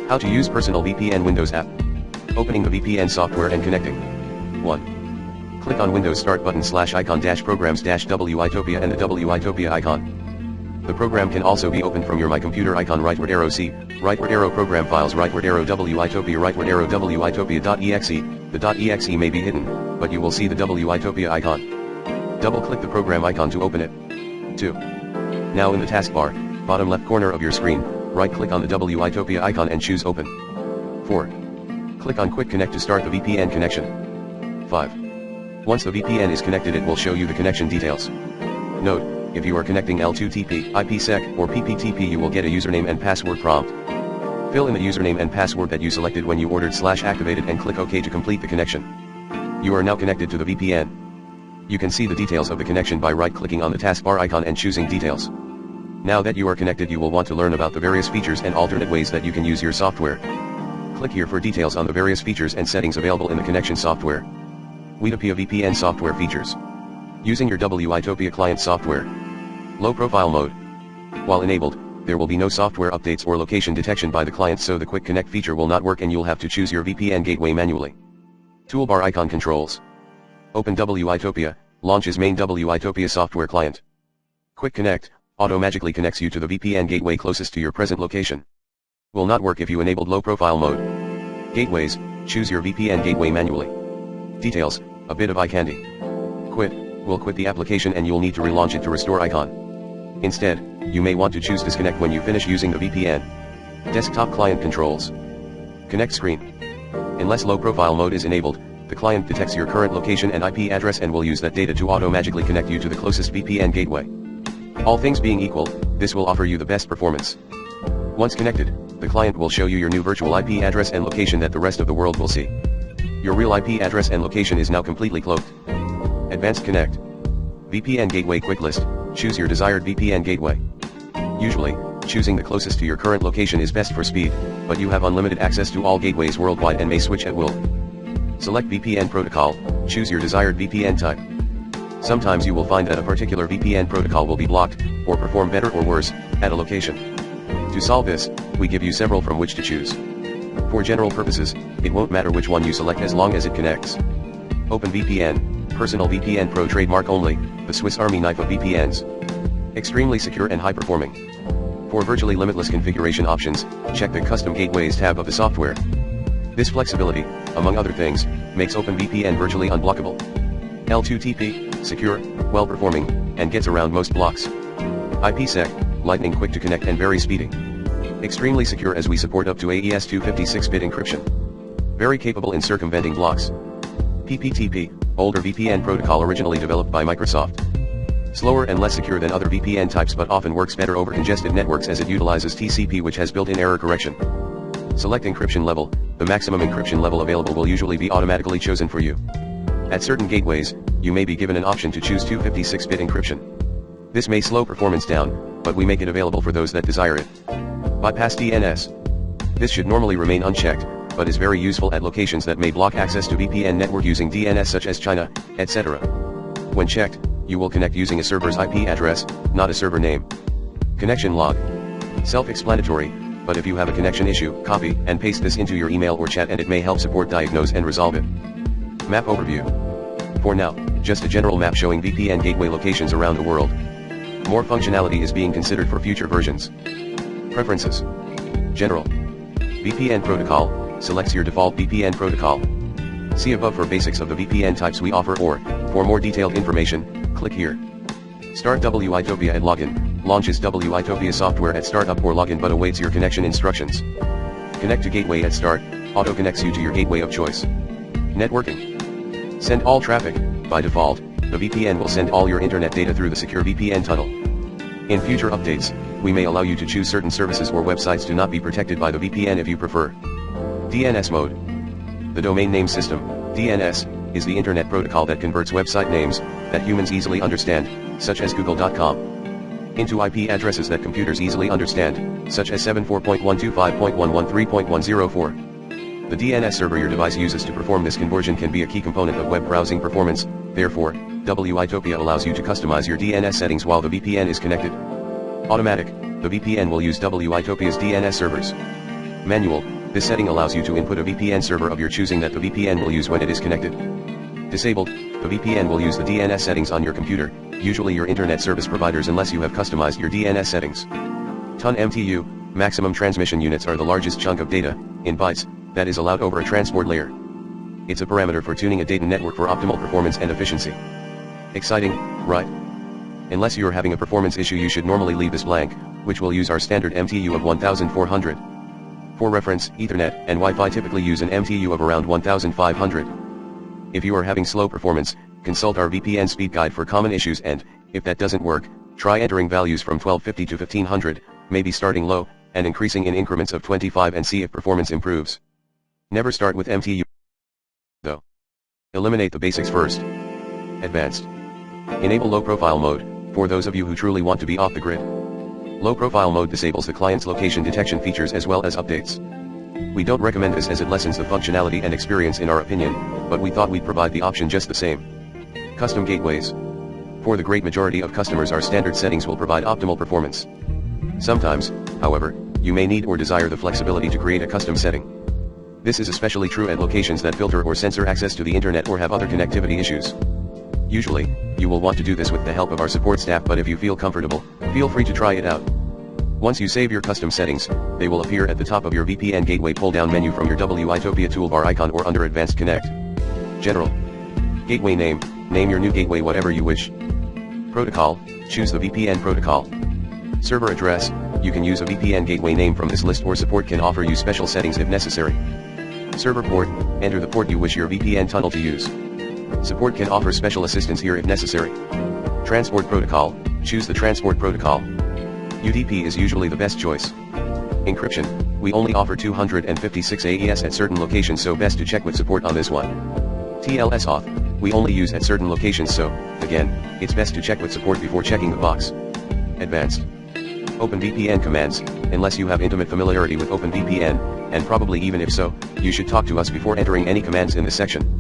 How to use Personal VPN Windows app. Opening the VPN software and connecting. 1. Click on Windows Start button /icon-programs-WItopia and the WItopia icon. The program can also be opened from your My Computer icon rightward arrow C, rightward arrow program files rightward arrow WItopia rightward arrow WItopia.exe. The .exe may be hidden, but you will see the WItopia icon. Double-click the program icon to open it. 2. Now in the taskbar, bottom left corner of your screen, right-click on the WItopia icon and choose Open. 4. Click on Quick Connect to start the VPN connection. 5. Once the VPN is connected, it will show you the connection details. Note, if you are connecting L2TP, IPsec, or PPTP, you will get a username and password prompt. Fill in the username and password that you selected when you ordered /activated and click OK to complete the connection. You are now connected to the VPN. You can see the details of the connection by right-clicking on the taskbar icon and choosing Details. Now that you are connected, you will want to learn about the various features and alternate ways that you can use your software. Click here for details on the various features and settings available in the connection software. WItopia VPN software features. Using your WItopia client software. Low profile mode. While enabled, there will be no software updates or location detection by the client, so the Quick Connect feature will not work and you'll have to choose your VPN gateway manually. Toolbar icon controls. Open WItopia, launches main WItopia software client. Quick Connect, automatically connects you to the VPN gateway closest to your present location. Will not work if you enabled low profile mode. Gateways, choose your VPN gateway manually. Details, a bit of eye candy. Quit, will quit the application and you'll need to relaunch it to restore icon. Instead, you may want to choose disconnect when you finish using the VPN. Desktop client controls. Connect screen. Unless low profile mode is enabled, the client detects your current location and IP address and will use that data to automatically connect you to the closest VPN gateway. All things being equal, this will offer you the best performance. Once connected, the client will show you your new virtual IP address and location that the rest of the world will see. Your real IP address and location is now completely cloaked. Advanced Connect. VPN Gateway Quick List, choose your desired VPN gateway. Usually, choosing the closest to your current location is best for speed, but you have unlimited access to all gateways worldwide and may switch at will. Select VPN protocol, choose your desired VPN type. Sometimes you will find that a particular VPN protocol will be blocked, or perform better or worse, at a location. To solve this, we give you several from which to choose. For general purposes, it won't matter which one you select as long as it connects. OpenVPN, Personal VPN Pro trademark only, the Swiss Army knife of VPNs. Extremely secure and high performing. For virtually limitless configuration options, check the Custom Gateways tab of the software. This flexibility, among other things, makes OpenVPN virtually unblockable. L2TP, secure, well-performing, and gets around most blocks. IPsec, lightning quick to connect and very speedy. Extremely secure as we support up to AES 256-bit encryption. Very capable in circumventing blocks. PPTP, older VPN protocol originally developed by Microsoft. Slower and less secure than other VPN types but often works better over congested networks as it utilizes TCP, which has built-in error correction. Select encryption level, the maximum encryption level available will usually be automatically chosen for you. At certain gateways, you may be given an option to choose 256-bit encryption. This may slow performance down, but we make it available for those that desire it. Bypass DNS. This should normally remain unchecked, but is very useful at locations that may block access to VPN network using DNS such as China, etc. When checked, you will connect using a server's IP address, not a server name. Connection log. Self-explanatory, but if you have a connection issue, copy and paste this into your email or chat and it may help support diagnose and resolve it. Map overview. For now, just a general map showing VPN gateway locations around the world. More functionality is being considered for future versions. Preferences. General. VPN protocol, selects your default VPN protocol. See above for basics of the VPN types we offer, or, for more detailed information, click here. Start WItopia at login, launches WItopia software at startup or login but awaits your connection instructions. Connect to gateway at start, auto connects you to your gateway of choice. Networking. Send all traffic. By default, the VPN will send all your internet data through the secure VPN tunnel. In future updates, we may allow you to choose certain services or websites to not be protected by the VPN if you prefer. DNS mode. The domain name system, DNS, is the internet protocol that converts website names that humans easily understand, such as google.com, into IP addresses that computers easily understand, such as 74.125.113.104. The DNS server your device uses to perform this conversion can be a key component of web browsing performance. Therefore, WItopia allows you to customize your DNS settings while the VPN is connected. Automatic, the VPN will use WItopia's DNS servers. Manual, This setting allows you to input a VPN server of your choosing that the VPN will use when it is connected. Disabled, the VPN will use the DNS settings on your computer, usually your internet service providers, unless you have customized your DNS settings. TON MTU, maximum transmission units, are the largest chunk of data, in bytes, that is allowed over a transport layer. It's a parameter for tuning a data network for optimal performance and efficiency. Exciting, right? Unless you are having a performance issue, you should normally leave this blank, which will use our standard MTU of 1400. For reference, Ethernet and Wi-Fi typically use an MTU of around 1500. If you are having slow performance, consult our VPN speed guide for common issues, and, if that doesn't work, try entering values from 1250 to 1500, maybe starting low, and increasing in increments of 25, and see if performance improves. Never start with MTU, though. Eliminate the basics first. Advanced. Enable low profile mode, for those of you who truly want to be off the grid. Low profile mode disables the client's location detection features as well as updates. We don't recommend this as it lessens the functionality and experience in our opinion, but we thought we'd provide the option just the same. Custom gateways. For the great majority of customers, our standard settings will provide optimal performance. Sometimes, however, you may need or desire the flexibility to create a custom setting. This is especially true at locations that filter or censor access to the internet or have other connectivity issues. Usually, you will want to do this with the help of our support staff, but if you feel comfortable, feel free to try it out. Once you save your custom settings, they will appear at the top of your VPN gateway pull-down menu from your WItopia toolbar icon or under Advanced Connect. General. Gateway name, name your new gateway whatever you wish. Protocol, choose the VPN protocol. Server address, you can use a VPN gateway name from this list, or support can offer you special settings if necessary. Server port, enter the port you wish your VPN tunnel to use. Support can offer special assistance here if necessary. Transport protocol, choose the transport protocol. UDP is usually the best choice. Encryption, we only offer 256 AES at certain locations, so best to check with support on this one. TLS auth, we only use at certain locations, so, again, it's best to check with support before checking the box. Advanced. OpenVPN commands, unless you have intimate familiarity with OpenVPN, and probably even if so, you should talk to us before entering any commands in this section.